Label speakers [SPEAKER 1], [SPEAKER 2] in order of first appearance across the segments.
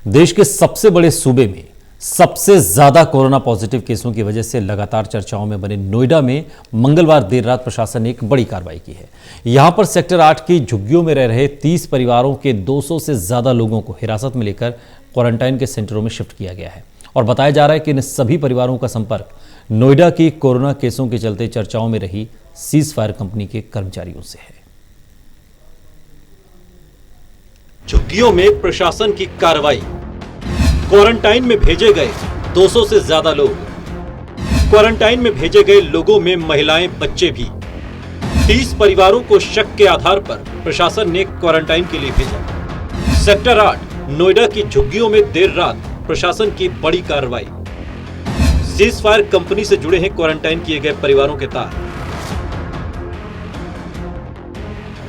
[SPEAKER 1] देश के सबसे बड़े सूबे में सबसे ज्यादा कोरोना पॉजिटिव केसों की वजह से लगातार चर्चाओं में बने नोएडा में मंगलवार देर रात प्रशासन ने एक बड़ी कार्रवाई की है। यहां पर सेक्टर 8 की झुग्गियों में रह रहे 30 परिवारों के 200 से ज्यादा लोगों को हिरासत में लेकर क्वारंटाइन के सेंटरों में शिफ्ट किया गया है और बताया जा रहा है कि इन सभी परिवारों का संपर्क नोएडा की कोरोना केसों के चलते चर्चाओं में रही सीज फायर कंपनी के कर्मचारियों से है।
[SPEAKER 2] झुग्गियों में प्रशासन की कार्रवाई। क्वारंटाइन में भेजे गए 200 से ज्यादा लोग। क्वारंटाइन में भेजे गए लोगों में महिलाएं, बच्चे भी। 30 परिवारों को शक के आधार पर प्रशासन ने क्वारंटाइन के लिए भेजा। सेक्टर 8 नोएडा की झुग्गियों में देर रात प्रशासन की बड़ी कार्रवाई। सीज फायर कंपनी से जुड़े हैं क्वारंटाइन किए गए परिवारों के तार।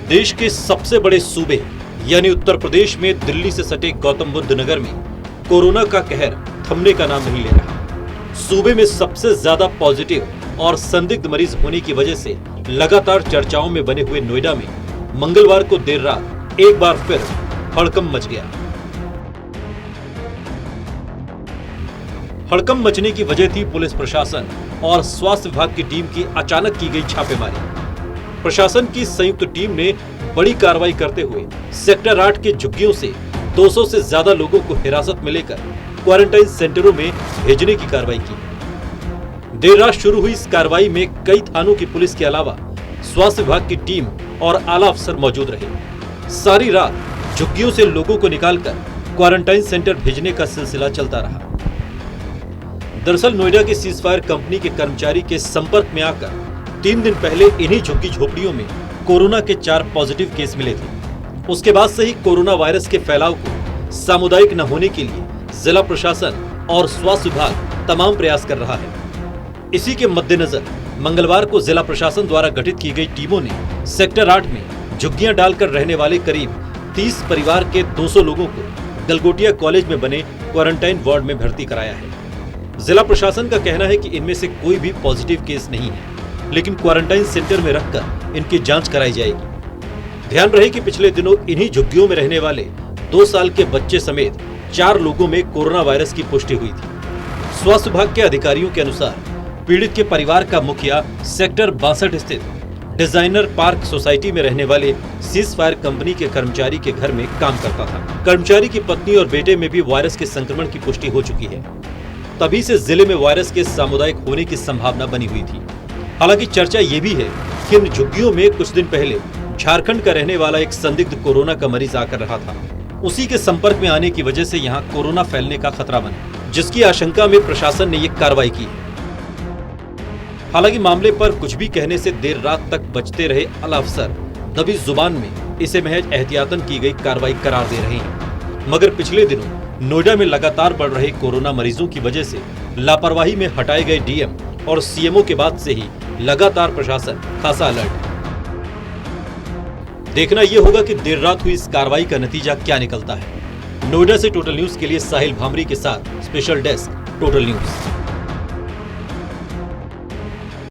[SPEAKER 2] देश के सबसे बड़े सूबे यानी उत्तर प्रदेश में दिल्ली से सटे गौतम बुद्ध नगर में कोरोना का कहर थमने का नाम नहीं ले रहा। सूबे में सबसे ज्यादा पॉजिटिव और संदिग्ध मरीज होने की वजह से लगातार चर्चाओं में बने हुए नोएडा में मंगलवार को देर रात एक बार फिर हड़कंप मच गया। हड़कंप मचने की वजह थी पुलिस प्रशासन और स्वास्थ्य विभाग की टीम की अचानक की गई छापेमारी। प्रशासन की संयुक्त टीम ने बड़ी कार्रवाई करते हुए सेक्टर 8 के झुग्गियों से 200 से ज्यादा लोगों को हिरासत में लेकर क्वारंटाइन सेंटरों में भेजने की कार्रवाई की। देर रात शुरू हुई इस कार्रवाई में कई थानों की पुलिस के अलावा स्वास्थ्य विभाग की टीम और आला अफसर मौजूद रहे। सारी रात झुग्गियों से लोगों को निकालकर क्वारंटाइन सेंटर भेजने का सिलसिला चलता रहा। दरअसल नोएडा की सीज फायर कंपनी के कर्मचारी के संपर्क में आकर 3 दिन पहले इन्हीं झुग्गी झोपड़ियों में कोरोना के 4 पॉजिटिव केस मिले थे। उसके बाद से ही कोरोना वायरस के फैलाव को सामुदायिक न होने के लिए जिला प्रशासन और स्वास्थ्य विभाग तमाम प्रयास कर रहा है। इसी के मद्देनजर मंगलवार को जिला प्रशासन द्वारा गठित की गई टीमों ने सेक्टर 8 में झुग्गियां डालकर रहने वाले करीब 30 परिवार के 200 लोगों को गलगोटिया कॉलेज में बने क्वारंटाइन वार्ड में भर्ती कराया है। जिला प्रशासन का कहना है कि इनमें से कोई भी पॉजिटिव केस नहीं है, लेकिन क्वारंटाइन सेंटर में रखकर इनकी जांच कराई जाएगी। ध्यान रहे कि पिछले दिनों इन्हीं झुग्गियों में रहने वाले 2 साल के बच्चे समेत 4 लोगों में कोरोना वायरस की पुष्टि हुई थी। स्वास्थ्य विभाग के अधिकारियों के अनुसार पीड़ित के परिवार का मुखिया सेक्टर 62 स्थित डिजाइनर पार्क सोसाइटी में रहने वाले सीज फायर कंपनी के कर्मचारी के घर में काम करता था। कर्मचारी की पत्नी और बेटे में भी वायरस के संक्रमण की पुष्टि हो चुकी है। तभी से जिले में वायरस के सामुदायिक होने की संभावना बनी हुई थी। हालांकि चर्चा ये भी है कि इन झुग्गियों में कुछ दिन पहले झारखंड का रहने वाला एक संदिग्ध कोरोना का मरीज आकर रहा था। उसी के संपर्क में आने की वजह से यहां कोरोना फैलने का खतरा बना, जिसकी आशंका में प्रशासन ने ये कार्रवाई की है। हालांकि मामले पर कुछ भी कहने से देर रात तक बचते रहे आला अफसर दबी जुबान में इसे महज एहतियातन की गई कार्रवाई करार दे रहे हैं। मगर पिछले दिनों नोएडा में लगातार बढ़ रहे कोरोना मरीजों की वजह से लापरवाही में हटाए गए डीएम और सीएमओ के बाद से ही लगातार प्रशासन खासा अलर्ट है। देखना यह होगा कि देर रात हुई इस कार्रवाई का नतीजा क्या निकलता है। नोएडा से टोटल न्यूज के लिए साहिल भामरी के साथ स्पेशल डेस्क टोटल न्यूज।